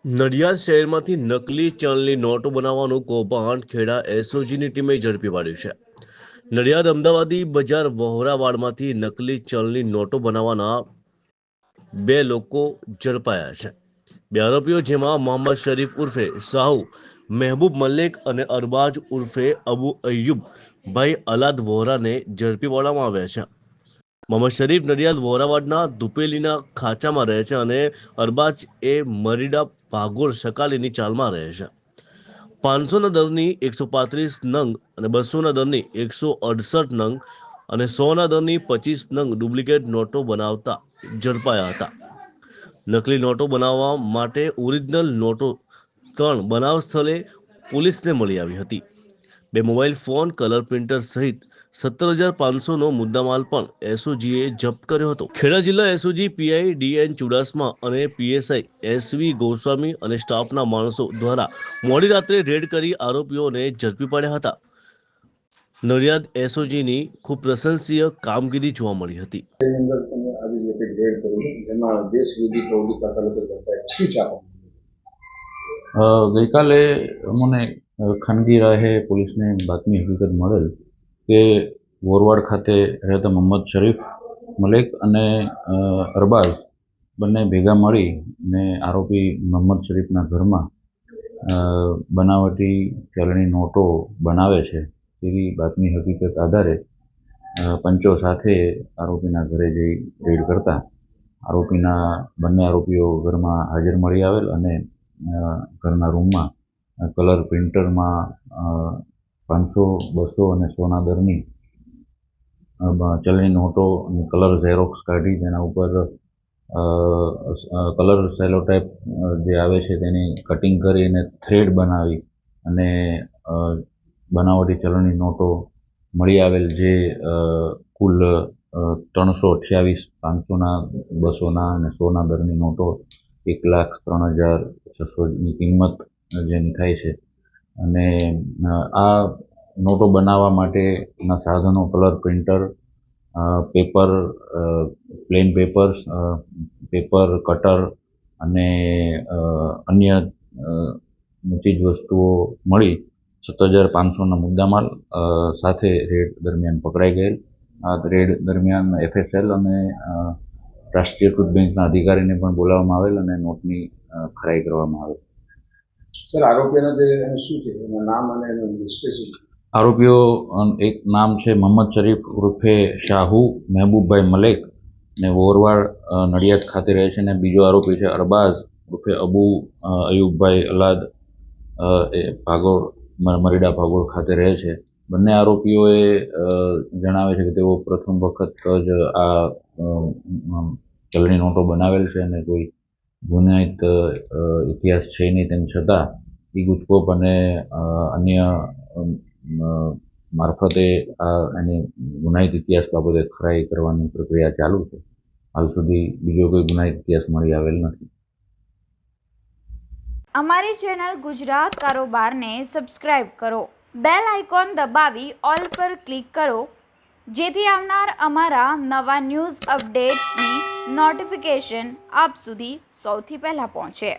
નડિયાદ શહેરમાંથી નકલી ચલણી નોટો બનાવવાનું કૌભાંડ ખેડા એસઓજીની ટીમે ઝડપી પાડ્યું છે. નડિયાદ અમદાવાદી બજાર વહોરાવાડમાંથી નકલી ચલણી નોટો બનાવવાના બે લોકો ઝડપાયા છે. બે આરોપીઓ જેમાં મોહમ્મદ શરીફ ઉર્ફે સાહુ, મહેબૂબ મલિક અને અરબાજ ઉર્ફે અબુ અય્યુબ ભાઈ અલાદ વોહરાને ઝડપી પાડવામાં આવ્યા છે. મોહમ્મદ શરીફ નડિયાદ વોરાવાડના ધુપેલીના ખાંચામાં રહે છે અને અરબાજ એ મરીડા ભાગોળ સકાલીની ચાલમાં રહે છે. 500ના દરની 135 નંગ અને 200ના દરની 168 નંગ અને 100ના દરની 25 નંગ ડુપ્લિકેટ નોટો બનાવતા ઝડપાયા હતા. નકલી નોટો બનાવવા માટે ઓરિજિનલ નોટો 3 બનાવ સ્થળે પોલીસને મળી આવી હતી. 2 મોબાઈલ ફોન, કલર પ્રિન્ટર સહિત 17,500નો મુદ્દામાલ પણ એસઓજીએ જપ્ત કર્યો હતો. ખેડા જિલ્લા એસઓજી પીઆઈ ડીએન ચુડાસમા અને પીએસઆઈ એસવી ગોસ્વામી અને સ્ટાફના માણસો દ્વારા મોડી રાત્રે રેડ કરી આરોપીઓને ઝડપી પાડ્યા હતા. નડિયાદ એસઓજીની ખૂબ પ્રશંસનીય કામગીરી જોવા મળી હતી. ગઈકાલે અમને ખાનગી રાહે પોલીસને બાતમી હકીકત મળેલ કે વોરવાડ ખાતે રહેતા મોહમ્મદ શરીફ મલિક અને અરબાઝ બંને ભેગા મળીને આરોપી મોહમ્મદ શરીફના ઘરમાં બનાવટી ચલણી નોટો બનાવે છે તેવી બાતમી હકીકત આધારે પંચો સાથે આરોપીના ઘરે જઈ રેડ કરતા બંને આરોપીઓ ઘરમાં હાજર મળી આવેલ અને ઘરના રૂમમાં કલર પ્રિન્ટરમાં 500, 200 અને 100ના દરની ચલણી નોટોની કલર ઝેરોક્સ કાઢી તેના ઉપર કલર સેલોટેપ જે આવે છે તેની કટિંગ કરી અને થ્રેડ બનાવી અને બનાવટી ચલણી નોટો મળી આવેલ જે કુલ 328, 500ના, 200ના અને 100ના દરની નોટો 1,03,600ની કિંમત જેની થાય છે. અને આ નોટો બનાવવા માટેના સાધનો colour printer, paper, plane papers, paper cutter અને અન્ય ચીજ વસ્તુઓ મળી 17,500ના મુદ્દામાલ સાથે રેડ દરમિયાન પકડાઈ ગયેલ. આ રેડ દરમિયાન એફએસએલ અને રાષ્ટ્રીયકૃત બેંકના અધિકારીને પણ બોલાવવામાં આવેલ અને નોટની ખરાઈ કરવામાં આવેલ. સર, આરોપીઓના જે શું છે એના નામ અને એનું સ્પેસિફિક? આરોપીઓ એક નામ છે મોહમ્મદ શરીફ ઉર્ફે શાહુ મહેબૂબભાઈ મલિક ને વોરવાડ નડિયાદ ખાતે રહે છે, અને બીજો આરોપી છે અરબાઝ ઉર્ફે અબુ અયુબભાઈ અલાદ એ ભાગોળ મરીડા ભાગોળ ખાતે રહે છે. બંને આરોપીઓએ જણાવે છે કે તેઓ પ્રથમ વખત જ આ ચલણી નોટો બનાવેલ છે અને કોઈ ગુનાહિત ઇતિહાસ છે નહીં, તેમ છતાં ગુજકોપ અને અન્ય મારફતે એની ગુનાહિત ઇતિહાસ બાબતે ખરાઈ કરવાની પ્રક્રિયા ચાલુ છે. હાલ સુધી બીજો કોઈ ગુનાહિત ઇતિહાસ મળી આવેલ નથી. અમારી ચેનલ ગુજરાત કારોબારને સબસ્ક્રાઇબ કરો, બેલ આઇકોન દબાવી ઓલ પર ક્લિક કરો, જેથી આવનાર અમારા નવા ન્યૂઝ અપડેટ્સની નોટિફિકેશન આપ સુધી સૌથી પહેલાં પહોંચે.